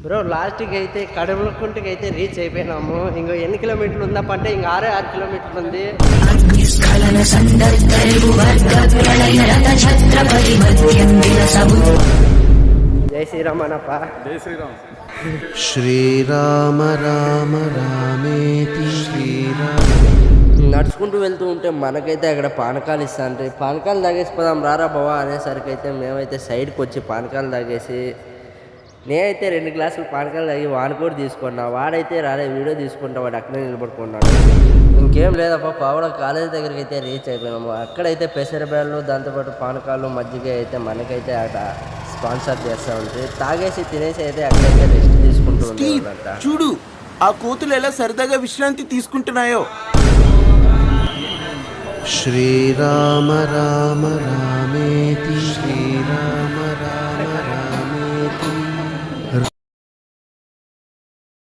Bro లాస్ట్కి అయితే కడవలకుంటకి అయితే రీచ్ అయిపోయినాము. ఇంకో ఎన్ని కిలోమీటర్లు ఉందంటే ఇంకా 6 కిలోమీటర్లు ఉంది. జై శ్రీరామ్ అనప్ప. జై శ్రీరామ్. శ్రీరామ రామ రామేతి శ్రీరామ. నడుచుకుంటూ వెళ్తూ ఉంటే మనకైతే అక్కడ పానకాలు ఇస్తాంటే పానకాలు తాగేసి పోదాం రారా బావా అనేసరికి అయితే మేమైతే సైడ్కి వచ్చి పానకాలు తాగేసి నేనైతే 2 గ్లాసులు పానకాలు తాగి వాడు కూడా తీసుకున్నా. వాడైతే రాలే, వీడియో తీసుకుంటా, వాడు అక్కడే నిలబడుకున్నాడు. ఇంకేం లేదప్ప, పావడ కాలేజ్ దగ్గరికి అయితే రీచ్ అయిపోయినాము. అక్కడైతే పెసరబ్యాళ్ళు దాంతోపాటు పానకాలు మజ్జిగ అయితే మనకైతే అక్కడ స్పాన్సర్ చేస్తూ ఉంటుంది. తాగేసి తినేసి అయితే అక్కడైతే రెస్ట్ తీసుకుంటూ ఉంటాడంట. చూడు ఆ కోతులు ఎలా సరదాగా విశ్రాంతి తీసుకుంటున్నాయో. శ్రీరామ రామ రామేతి శ్రీరామ